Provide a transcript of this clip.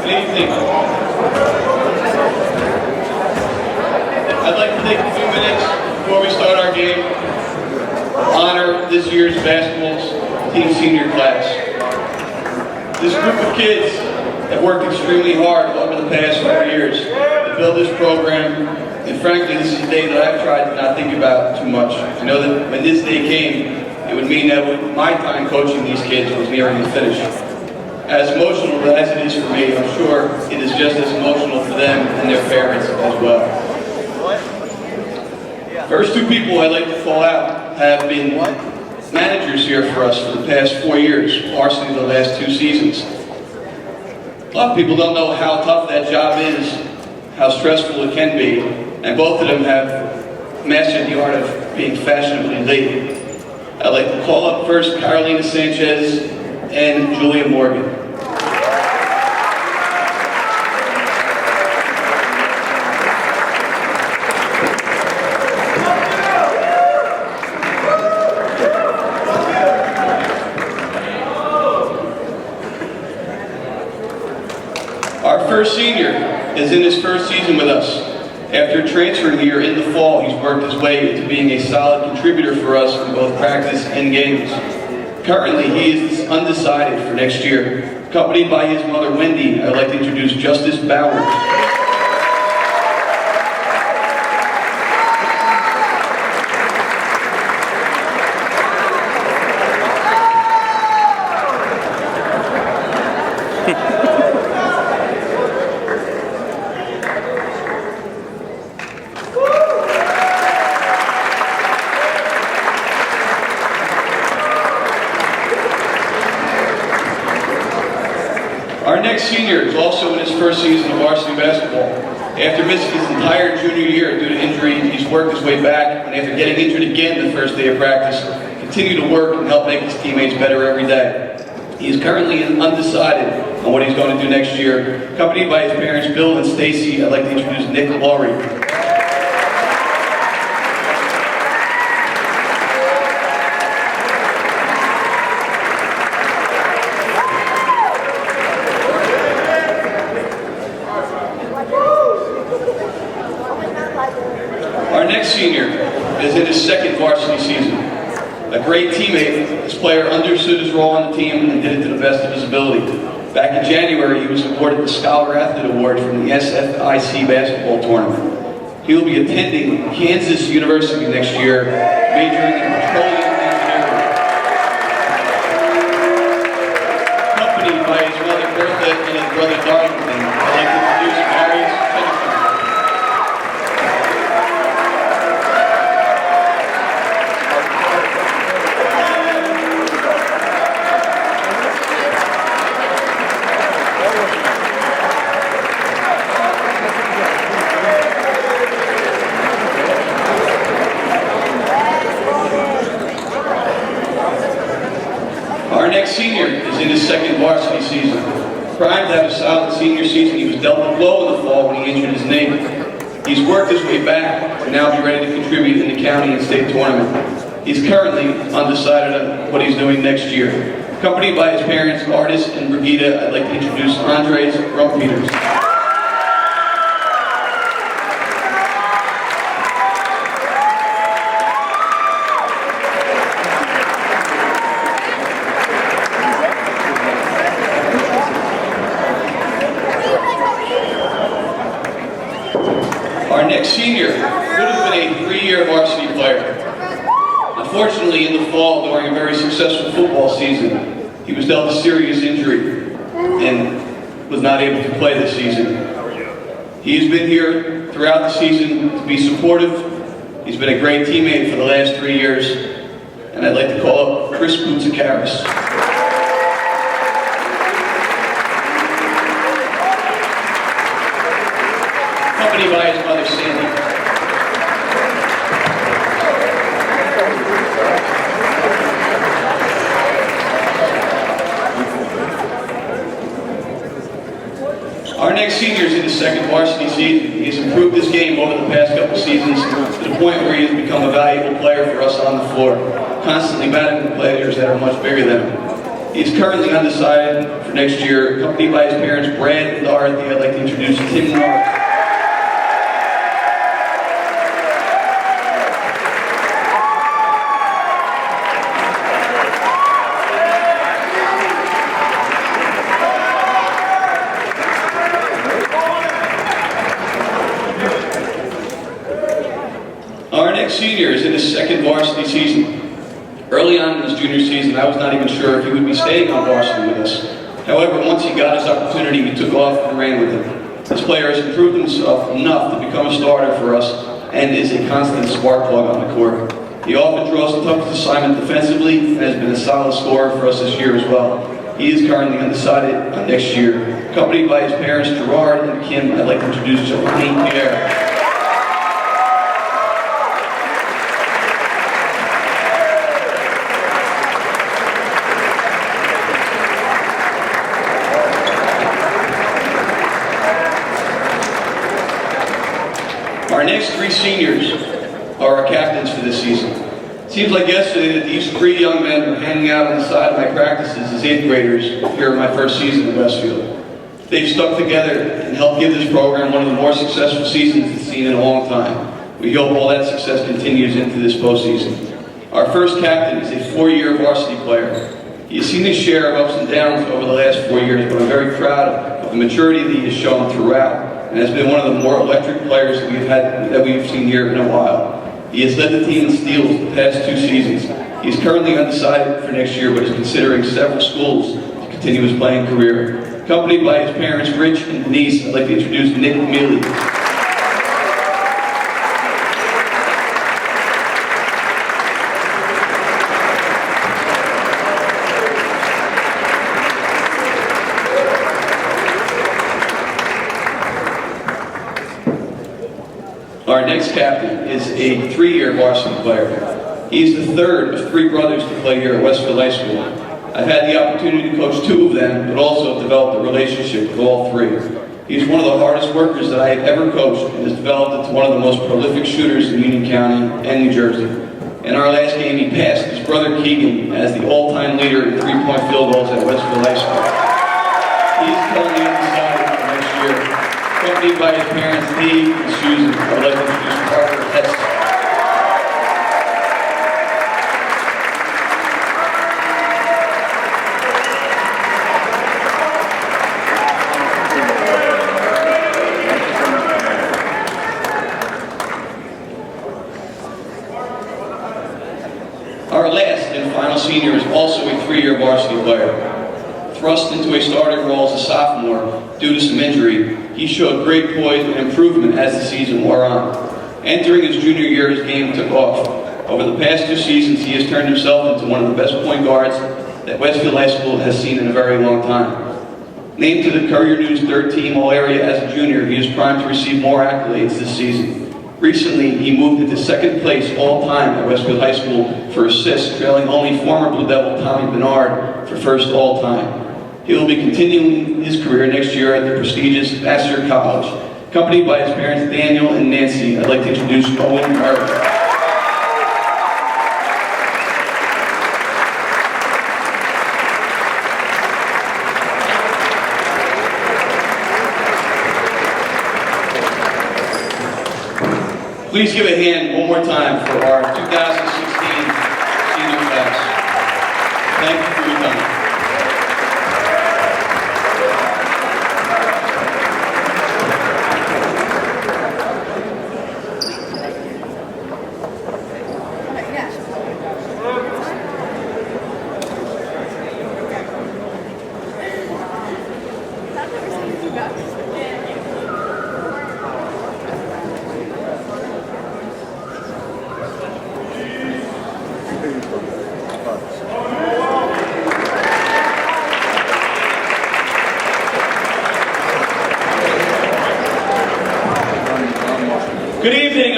Good evening. I'd like to take a few minutes before we start our game, honor this year's basketball team senior class. This group of kids have worked extremely hard over the past 4 years to build this program, and frankly, this is a day that I've tried to not think about too much. I know that when this day came, it would mean that my time coaching these kids was nearing the finish. As emotional as it is for me, I'm sure it is just as emotional for them and their parents as well. First two people I'd like to call out have been managers here for us for the past 4 years, varsity the last 2 seasons. A lot of people don't know how tough that job is, how stressful it can be, and both of them have mastered the art of being fashionably late. I'd like to call up first Carolina Sanchez and Julia Morgan. Our first senior is in his first season with us. After transferring here in the fall, he's worked his way into being a solid contributor for us in both practice and games. Currently, he is undecided for next year. Accompanied by his mother, Wendy, I'd like to introduce Justice Bauer. Our next senior is also in his first season of varsity basketball. After missing his entire junior year due to injury, he's worked his way back, and after getting injured again the first day of practice, continued to work and help make his teammates better every day. He is currently undecided on what he's going to do next year. Accompanied by his parents, Bill and Stacy, I'd like to introduce Nick Laurie. Our next senior is in his second varsity season. A great teammate, this player understood his role on the team and did it to the best of his ability. Back in January, he was awarded the Scholar Athlete Award from the SFIC basketball tournament. He will be attending Kansas University next year, majoring in petroleum engineering. Accompanied by his mother Bertha and his brother Darlington, I'd like to introduce Marius Henderson. Our next senior is in his second varsity season. Prior to have a solid senior season, he was dealt a blow in the fall when he injured his knee. He's worked his way back to now be ready to contribute in the county and state tournament. He's currently undecided on what he's doing next year. Accompanied by his parents, Artis and Brigida, I'd like to introduce Andres Rumpeters. Our next senior would have been a 3-year varsity player. Unfortunately, in the fall, during a very successful football season, he was dealt a serious injury and was not able to play this season. He has been here throughout the season to be supportive. He's been a great teammate for the last 3 years, and I'd like to call up Chris Boutsakaris. Accompanied by his mother, Sandy. Our next senior is in his second varsity season. He has improved his game over the past couple seasons to the point where he has become a valuable player for us on the floor, constantly battling players that are much bigger than him. He is currently undecided for next year, accompanied by his parents, Brad and Ari. Tim Moore. Our next senior is in his second varsity season. Early on in his junior season, I was not even sure if he would be staying on varsity with us. However, once he got his opportunity, we took off and ran with him. This player has improved himself enough to become a starter for us and is a constant spark plug on the court. He often draws the toughest assignment defensively and has been a solid scorer for us this year as well. He is currently undecided on next year. Accompanied by his parents, Gerard and Kim, I'd like to introduce Giovanni Pierre. Our next three seniors are our captains for this season. It seems like yesterday that these three young men were hanging out on the side of my practices as 8th graders here in my first season at Westfield. They've stuck together and helped give this program one of the more successful seasons it's seen in a long time. We hope all that success continues into this postseason. Our first captain is a 4-year varsity player. He has seen his share of ups and downs over the last 4 years, but I'm very proud of the maturity that he has shown throughout, and has been one of the more electric players that we've seen here in a while. He has led the team in steals the past 2 seasons. He is currently undecided for next year, but is considering several schools to continue his playing career. Accompanied by his parents, Rich and Denise, I'd like to introduce Nick Mealy. Our next captain is a 3-year varsity player. He's the third of 3 brothers to play here at Westfield High School. I've had the opportunity to coach 2 of them, but also developed a relationship with all 3. He's one of the hardest workers that I have ever coached and has developed into one of the most prolific shooters in Union County and New Jersey. In our last game, he passed his brother Keegan as the all-time leader in 3-point field goals at Westfield High School. He's currently undecided for next year. Accompanied by his parents, Dave and Susan, I would like to introduce Parker Hess. Our last and final senior is also a 3-year varsity player. Thrust into a starting role as a sophomore due to some injury, he showed great poise and improvement as the season wore on. Entering his junior year, his game took off. Over the past 2 seasons, he has turned himself into one of the best point guards that Westfield High School has seen in a very long time. Named to the Courier News 3rd Team All-Area as a junior, he is primed to receive more accolades this season. Recently, he moved into 2nd place all-time at Westfield High School for assists, trailing only former Blue Devil Tommy Bernard for 1st all-time. He will be continuing his career next year at the prestigious Vassar College. Accompanied by his parents Daniel and Nancy, I'd like to introduce Owen Murray. Please give a hand one more time for our 2016 senior class. Thank you for your time. Good evening.